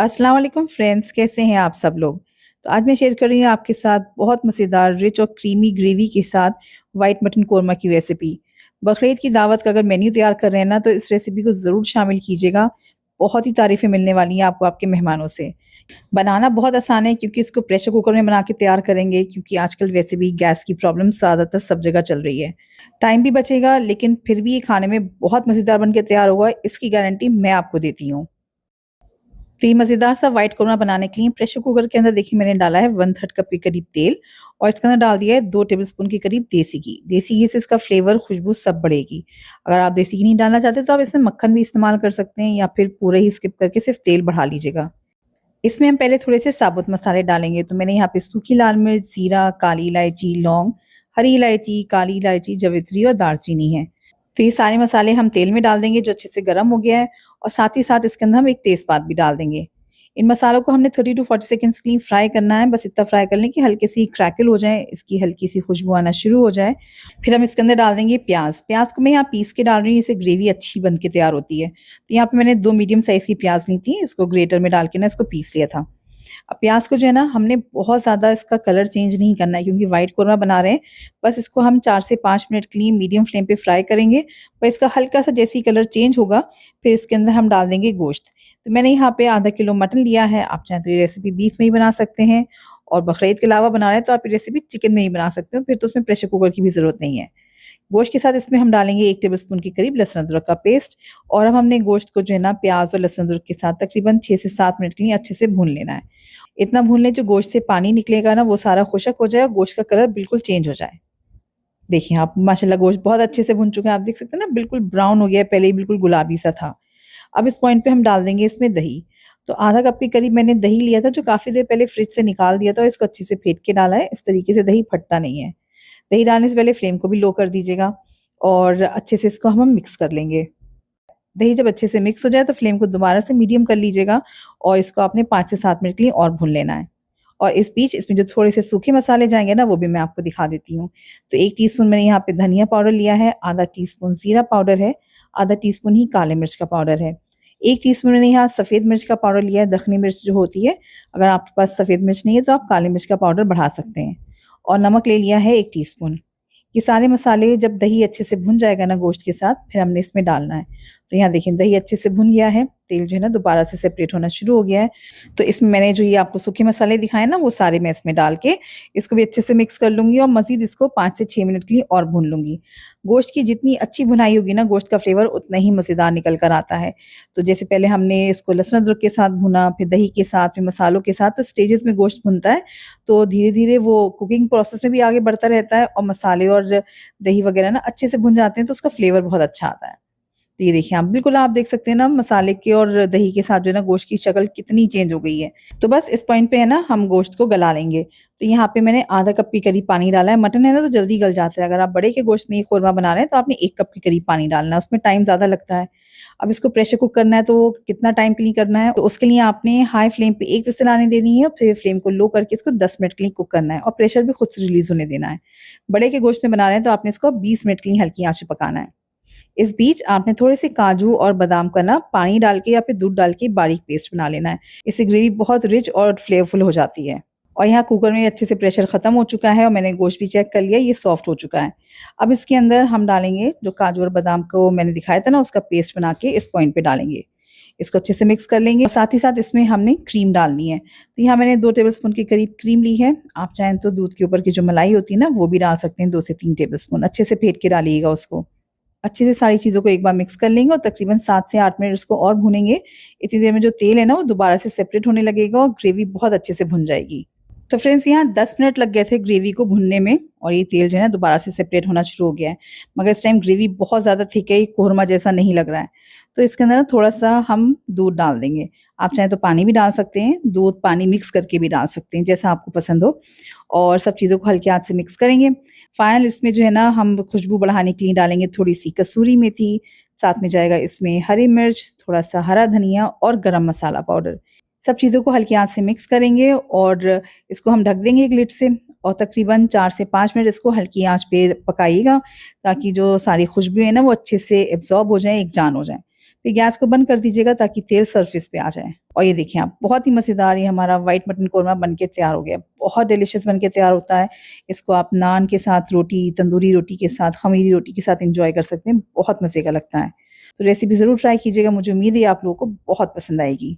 अस्सलाम वालेकुम फ्रेंड्स, कैसे हैं आप सब लोग। तो आज मैं शेयर कर रही हूँ आपके साथ बहुत मज़ेदार रिच और क्रीमी ग्रेवी के साथ वाइट मटन कोरमा की रेसिपी। बकरीद की दावत का अगर मेन्यू तैयार कर रहे हैं ना, तो इस रेसिपी को ज़रूर शामिल कीजिएगा। बहुत ही तारीफ़ें मिलने वाली हैं आपको आपके मेहमानों से। बनाना बहुत आसान है क्योंकि इसको प्रेशर कुकर में बना के तैयार करेंगे, क्योंकि आजकल वैसे भी गैस की प्रॉब्लम ज़्यादातर सब जगह चल रही है। टाइम भी बचेगा, लेकिन फिर भी ये खाने में बहुत मज़ेदार बन के तैयार होगा, इसकी गारंटी मैं आपको देती हूँ। तो ये मज़ेदार सा व्हाइट कोरमा बनाने के लिए प्रेशर कुकर के अंदर देखिए मैंने डाला है 1/3 कप के करीब तेल, और इसके अंदर डाल दिया है 2 टेबलस्पून के करीब देसी घी। देसी घी से इसका फ्लेवर, खुशबू सब बढ़ेगी। अगर आप देसी घी नहीं डालना चाहते तो आप इसमें मक्खन भी इस्तेमाल कर सकते हैं, या फिर पूरा ही स्किप करके सिर्फ तेल बढ़ा लीजिएगा। इसमें हम पहले थोड़े से साबुत मसाले डालेंगे। तो मैंने यहाँ पे सूखी लाल मिर्च, जीरा, काली इलायची, लौंग, हरी इलायची, काली इलायची, जवित्री और दालचीनी है। तो ये सारे मसाले हम तेल में डाल देंगे जो अच्छे से गर्म हो गया है, और साथ ही साथ इसके अंदर हम एक तेज़पात भी डाल देंगे। इन मसालों को हमने 30 टू 40 सेकंड्स के लिए फ्राई करना है, बस इतना फ्राई कर लें कि हल्के सी क्रैकल हो जाए, इसकी हल्की सी खुशबू आना शुरू हो जाए। फिर हम इसके अंदर डाल देंगे प्याज़। प्याज़ को मैं यहाँ पीस के डाल रही हूँ, इससे ग्रेवी अच्छी बन के तैयार होती है। तो यहाँ पे मैंने 2 मीडियम साइज़ की प्याज़ ली थी, इसको ग्रेटर में डाल के ना इसको पीस लिया था। अब प्याज़ को जो है ना, हमने बहुत ज़्यादा इसका कलर चेंज नहीं करना है, क्योंकि व्हाइट कोरमा बना रहे हैं। बस इसको हम 4 से 5 मिनट के लिए मीडियम फ्लेम पे फ्राई करेंगे। और इसका हल्का-सा जैसे ही कलर चेंज होगा, फिर इसके अंदर हम डाल देंगे गोश्त। तो मैंने यहाँ पे आधा किलो मटन लिया है। आप चाहें तो ये रेसिपी बीफ में ही बना सकते हैं, और बकरीद के अलावा बना रहे हैं तो आप ये रेसिपी चिकन में ही बना सकते हो, फिर तो उसमें प्रेशर कुकर की भी ज़रूरत नहीं है। गोश्त के साथ इसमें हम डालेंगे 1 टेबलस्पून के करीब लहसुन अदरक का पेस्ट, और अब हमने गोश्त को जो है ना प्याज़ और लहसुन अदरक के साथ तकरीबन 6 से 7 मिनट के लिए अच्छे से भून लेना है। इतना भून लें जो गोश्त से पानी निकलेगा ना वो सारा खुशक हो जाए और गोश्त का कलर बिल्कुल चेंज हो जाए। देखिए आप माशाल्लाह गोश्त बहुत अच्छे से भुन चुके हैं, आप देख सकते हैं ना बिल्कुल ब्राउन हो गया है, पहले ही बिल्कुल गुलाबी सा था। अब इस पॉइंट पे हम डाल देंगे इसमें दही। तो आधा कप के करीब मैंने दही लिया था, जो काफ़ी देर पहले फ्रिज से निकाल दिया था, और इसको अच्छे से फेंट के डाला है। इस तरीके से दही फटता नहीं है। दही डालने से पहले फ्लेम को भी लो कर दीजिएगा, और अच्छे से इसको हम मिक्स कर लेंगे। दही जब अच्छे से मिक्स हो जाए तो फ्लेम को दोबारा से मीडियम कर लीजिएगा, और इसको आपने 5 से 7 मिनट के लिए और भून लेना है। और इस बीच इसमें जो थोड़े से सूखे मसाले जाएँगे ना, वो भी मैं आपको दिखा देती हूँ। तो 1 टीस्पून मैंने यहाँ पे धनिया पाउडर लिया है, आधा टीस्पून ज़ीरा पाउडर है, आधा टीस्पून ही काले मिर्च का पाउडर है। 1 टीस्पून मैंने यहाँ सफ़ेद मिर्च का पाउडर लिया है, दखनी मिर्च जो होती है। अगर आपके पास सफ़ेद मिर्च नहीं है तो आप काली मिर्च का पाउडर बढ़ा सकते हैं। और नमक ले लिया है 1 टीस्पून। ये सारे मसाले जब दही अच्छे से भुन जाएगा ना गोश्त के साथ, फिर हमने इसमें डालना है। तो यहाँ देखिए दही अच्छे से भुन गया है, तेल जो है ना दोबारा से सेपरेट होना शुरू हो गया है। तो इसमें मैंने जो ये आपको सूखे मसाले दिखाए ना, वो सारे मैं इसमें डाल के इसको भी अच्छे से मिक्स कर लूँगी, और मज़ीद इसको 5 से 6 मिनट के लिए और भून लूँगी। गोश्त की जितनी अच्छी भुनाई होगी ना, गोश्त का फ्लेवर उतना ही मज़ेदार निकल कर आता है। तो जैसे पहले हमने इसको लहसुन अदरक के साथ भुना, फिर दही के साथ, फिर मसालों के साथ, तो स्टेजेस में गोश्त भुनता है। तो धीरे-धीरे वो कुकिंग प्रोसेस में भी आगे बढ़ता रहता है, और मसाले और दही वगैरह ना अच्छे से भुन जाते हैं, तो उसका फ्लेवर बहुत अच्छा आता है। तो ये देखिए आप देख सकते हैं ना मसाले के और दही के साथ जो है ना गोश्त की शक्ल कितनी चेंज हो गई है। तो बस इस पॉइंट पे है ना हम गोश्त को गला लेंगे। तो यहाँ पे मैंने आधा कप के करीब पानी डाला है। मटन है ना तो जल्दी गल जाता है। अगर आप बड़े के गोश्त में ये कोरमा बना रहे हैं तो आपने 1 कप के करीब पानी डालना है, उसमें टाइम ज़्यादा लगता है। अब इसको प्रेशर कुक करना है, तो कितना टाइम के लिए करना है, तो उसके लिए आपने हाई फ्लेम पे 1 विसिल आने देनी है, और फिर फ्लेम को लो करके इसको 10 मिनट के लिए कुक करना है, और प्रेशर भी खुद से रिलीज़ होने देना है। बड़े के गोश्त में बना रहे हैं तो आपने इसको 20 मिनट के लिए हल्की आँच पे पकाना है। इस बीच आपने थोड़े से काजू और बादाम का ना पानी डाल के या फिर दूध डाल के बारीक पेस्ट बना लेना है। इससे ग्रेवी बहुत रिच और फ्लेवरफुल हो जाती है। और यहाँ कुकर में अच्छे से प्रेशर ख़त्म हो चुका है, और मैंने गोश्त भी चेक कर लिया, ये सॉफ्ट हो चुका है। अब इसके अंदर हम डालेंगे जो काजू और बादाम को मैंने दिखाया था ना, उसका पेस्ट बना के इस पॉइंट पे डालेंगे। इसको अच्छे से मिक्स कर लेंगे, और साथ ही साथ इसमें हमने क्रीम डालनी है। तो यहाँ मैंने 2 टेबलस्पून के करीब क्रीम ली है। आप चाहें तो दूध के ऊपर की जो मलाई होती है ना, वो भी डाल सकते हैं, 2 से 3 टेबलस्पून। अच्छे से फेंट के डालिएगा उसको। अच्छे से सारी चीज़ों को एक बार मिक्स कर लेंगे, और तकरीबन 7 से 8 मिनट इसको और भूनेंगे। इतनी देर में जो तेल है ना वो दोबारा से सेपरेट होने लगेगा, और ग्रेवी बहुत अच्छे से भुन जाएगी। तो फ्रेंड्स यहाँ 10 मिनट लग गए थे ग्रेवी को भुनने में, और ये तेल जो है ना दोबारा से सेपरेट होना शुरू हो गया है। मगर इस टाइम ग्रेवी बहुत ज़्यादा थिक है, ये कोरमा जैसा नहीं लग रहा है। तो इसके अंदर ना थोड़ा-सा हम दूध डाल देंगे। आप चाहें तो पानी भी डाल सकते हैं, दूध पानी मिक्स करके भी डाल सकते हैं, जैसा आपको पसंद हो। और सब चीज़ों को हल्के हाथ से मिक्स करेंगे। फाइनल इसमें जो है ना हम खुशबू बढ़ाने के लिए डालेंगे थोड़ी-सी कसूरी मेथी, साथ में जाएगा इसमें हरी मिर्च, थोड़ा-सा हरा धनिया और गरम मसाला पाउडर। सब चीज़ों को हल्के हाथ से मिक्स करेंगे, और इसको हम ढक देंगे एक लिड से, और तकरीबन 4 से 5 मिनट इसको हल्की आँच पे पकाइएगा, ताकि जो सारी खुशबू है ना वो अच्छे से एब्ज़ॉर्ब हो जाएँ, एक जान हो जाएँ। फिर गैस को बंद कर दीजिएगा ताकि तेल सरफेस पे आ जाए। और ये देखिए आप, बहुत ही मज़ेदार ये हमारा व्हाइट मटन कोरमा बन के तैयार हो गया। बहुत डिलीशियस बन के तैयार होता है। इसको आप नान के साथ रोटी, तंदूरी रोटी के साथ, ख़मीरी रोटी के साथ एन्जॉय कर सकते हैं। बहुत मज़े का लगता है। तो रेसिपी ज़रूर ट्राई कीजिएगा। मुझे उम्मीद है आप लोगों को बहुत पसंद आएगी।